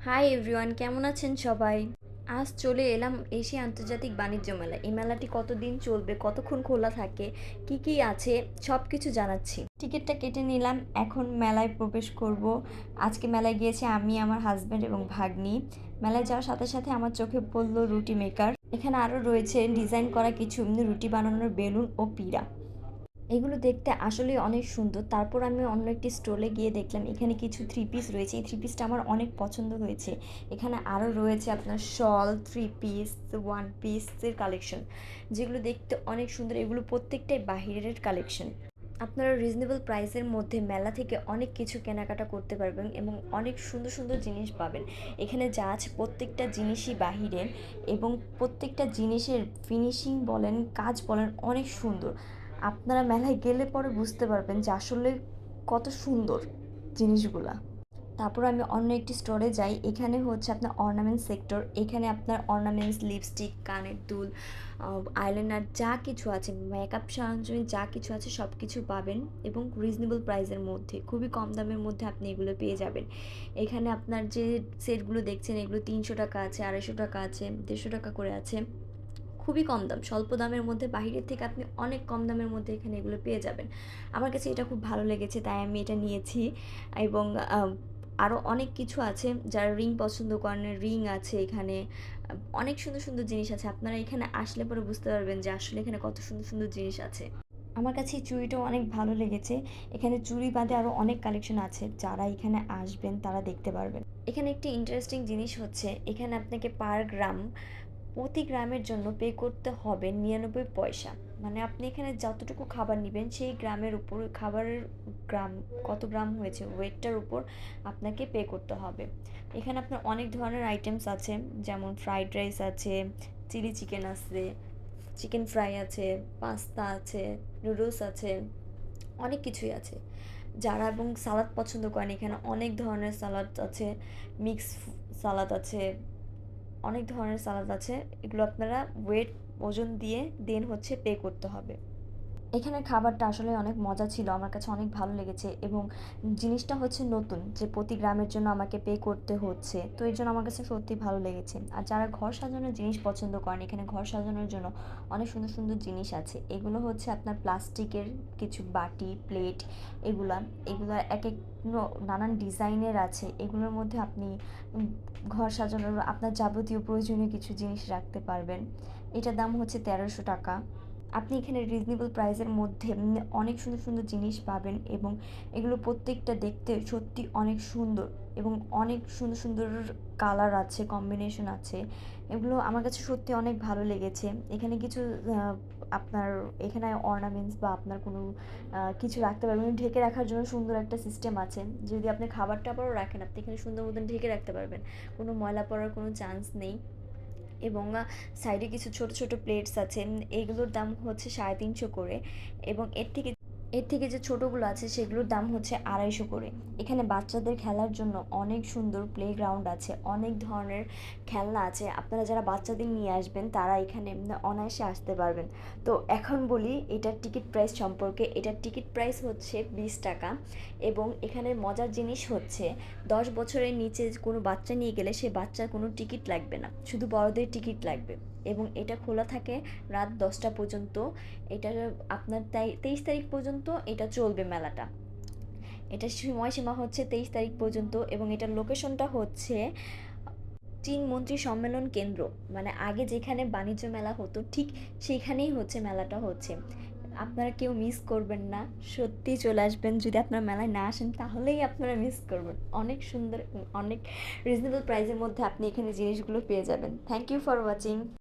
Hi everyone, কেমন আছেন সবাই? আজ চলে এলাম এশিয়া আন্তর্জাতিক বাণিজ্য মেলা। এই মেলাটি কতদিন চলবে, কতক্ষণ খোলা থাকে, কি কি আছে সব কিছু জানাচ্ছি। টিকিটটা কেটে নিলাম, এখন মেলায় প্রবেশ করব। আজকে মেলায় গিয়েছে আমি, আমার হাজব্যান্ড এবং ভাগ্নি। মেলায় যাওয়ার সাথে সাথে আমার চোখে পড়লো রুটি মেকার। এখানে আরও রয়েছে ডিজাইন করা কিছু রুটি বানানোর বেলুন ও পিড়া। এগুলো দেখতে আসলেই অনেক সুন্দর। তারপর আমি অন্য একটি স্টলে গিয়ে দেখলাম এখানে কিছু থ্রি পিস রয়েছে। এই থ্রি পিসটা আমার অনেক পছন্দ হয়েছে। এখানে আরও রয়েছে আপনার শল, থ্রি পিস, ওয়ান পিসের কালেকশন, যেগুলো দেখতে অনেক সুন্দর। এগুলো প্রত্যেকটাই বাহিরের কালেকশন। আপনারা রিজনেবল প্রাইসের মধ্যে মেলা থেকে অনেক কিছু কেনাকাটা করতে পারবেন এবং অনেক সুন্দর সুন্দর জিনিস পাবেন। এখানে যা আছে প্রত্যেকটা জিনিসই বাহিরের, এবং প্রত্যেকটা জিনিসের ফিনিশিং বলেন, কাজ বলেন, অনেক সুন্দর। আপনারা মেলায় গেলে পরে বুঝতে পারবেন যে আসলে কত সুন্দর জিনিসগুলা। তারপর আমি অন্য একটি স্টোরে যাই। এখানে হচ্ছে আপনার অর্নামেন্টস সেক্টর। এখানে আপনার অর্নামেন্টস, লিপস্টিক, কানের দুল, আইলাইনার, যা কিছু আছে, মেকআপ সরঞ্জাম যা কিছু আছে সব কিছু পাবেন এবং রিজনেবল প্রাইসের মধ্যে, খুবই কম দামের মধ্যে আপনি এগুলো পেয়ে যাবেন। এখানে আপনার যে সেটগুলো দেখছেন এগুলো 300 টাকা আছে, 250 টাকা আছে, 150 টাকা করে আছে। খুবই কম দাম, স্বল্প দামের মধ্যে, বাহিরের থেকে আপনি অনেক কম দামের মধ্যে এখানে এগুলো পেয়ে যাবেন। আমার কাছে এটা খুব ভালো লেগেছে, তাই আমি এটা নিয়েছি। এবং আরও অনেক কিছু আছে। যারা রিং পছন্দ করেন, রিং আছে এখানে। অনেক সুন্দর সুন্দর জিনিস আছে। আপনারা এখানে আসলে পরে বুঝতে পারবেন যে আসলে এখানে কত সুন্দর সুন্দর জিনিস আছে। আমার কাছে এই চুড়িটাও অনেক ভালো লেগেছে। এখানে চুড়ি বাদে আরও অনেক কালেকশন আছে, যারা এখানে আসবেন তারা দেখতে পারবেন। এখানে একটি ইন্টারেস্টিং জিনিস হচ্ছে, এখানে আপনাকে পার গ্রাম, প্রতি গ্রামের জন্য পে করতে হবে 99 পয়সা। মানে আপনি এখানে যতটুকু খাবার নেবেন সেই গ্রামের উপর, খাবারের গ্রাম কত গ্রাম হয়েছে ওয়েটটার উপর আপনাকে পে করতে হবে। এখানে আপনার অনেক ধরনের আইটেমস আছে, যেমন ফ্রাইড রাইস আছে, চিলি চিকেন আছে, চিকেন ফ্রাই আছে, পাস্তা আছে, নুডলস আছে, অনেক কিছুই আছে। যারা এবং সালাদ পছন্দ করেন, এখানে অনেক ধরনের সালাদ আছে, মিক্স সালাদ আছে, অনেক ধরনের সালাদ আছে। এগুলো আপনারা ওয়েট, ওজন দিয়ে দেন হচ্ছে পে করতে হবে। এখানের খাবারটা আসলে অনেক মজা ছিল, আমার কাছে অনেক ভালো লেগেছে। এবং জিনিসটা হচ্ছে নতুন, যে প্রতি গ্রামের জন্য আমাকে পে করতে হচ্ছে, তো এই জন্য আমার কাছে সত্যি ভালো লেগেছে। আর যারা ঘর সাজানোর জিনিস পছন্দ করেন, এখানে ঘর সাজানোর জন্য অনেক সুন্দর সুন্দর জিনিস আছে। এগুলো হচ্ছে আপনার প্লাস্টিকের কিছু বাটি, প্লেট, এগুলা এগুলা এক এক নানান ডিজাইনের আছে। এগুলোর মধ্যে আপনি ঘর সাজানোর আপনার যাবতীয় প্রয়োজনীয় কিছু জিনিস রাখতে পারবেন। এটার দাম হচ্ছে 1300 টাকা। আপনি এখানে রিজনেবল প্রাইসের মধ্যে অনেক সুন্দর সুন্দর জিনিস পাবেন, এবং এগুলো প্রত্যেকটা দেখতে সত্যি অনেক সুন্দর, এবং অনেক সুন্দর সুন্দর কালার আছে, কম্বিনেশন আছে। এগুলো আমার কাছে সত্যি অনেক ভালো লেগেছে। এখানে কিছু আপনার এখানে অর্নামেন্টস বা আপনার কোনো কিছু রাখতে পারবেন, ঢেকে রাখার জন্য সুন্দর একটা সিস্টেম আছে। যদি আপনি খাবার টাবারও রাখেন, আপনি এখানে সুন্দর মতন ঢেকে রাখতে পারবেন, কোনো ময়লা পড়ার কোনো চান্স নেই। এবং সাইডে কিছু ছোট ছোট প্লেটস আছে, এইগুলোর দাম হচ্ছে 350 করে। এবং এর থেকে যে ছোটোগুলো আছে সেগুলোর দাম হচ্ছে 250 করে। এখানে বাচ্চাদের খেলার জন্য অনেক সুন্দর প্লেগ্রাউন্ড আছে, অনেক ধরনের খেলনা আছে। আপনারা যারা বাচ্চাদের নিয়ে আসবেন তারা এখানে অনায়াসে আসতে পারবেন। তো এখন বলি এটার টিকিট প্রাইস সম্পর্কে। এটার টিকিট প্রাইস হচ্ছে 20 টাকা। এবং এখানের মজার জিনিস হচ্ছে, 10 বছরের নিচে কোনো বাচ্চা নিয়ে গেলে সে বাচ্চার কোনো টিকিট লাগবে না, শুধু বড়দের টিকিট লাগবে। এবং এটা খোলা থাকে রাত 10টা পর্যন্ত। এটা আপনার 23 তারিখ পর্যন্ত এটা চলবে মেলাটা। এটার সময়সীমা হচ্ছে 23 তারিখ পর্যন্ত। এবং এটার লোকেশনটা হচ্ছে চীন মন্ত্রী সম্মেলন কেন্দ্র, মানে আগে যেখানে বাণিজ্য মেলা হতো ঠিক সেইখানেই হচ্ছে মেলাটা হচ্ছে। আপনারা কেউ মিস করবেন না, সত্যি চলে আসবেন। যদি আপনারা মেলায় না আসেন তাহলেই আপনারা মিস করবেন। অনেক সুন্দর, অনেক রিজনেবল প্রাইসের মধ্যে আপনি এখানে জিনিসগুলো পেয়ে যাবেন। Thank you for watching.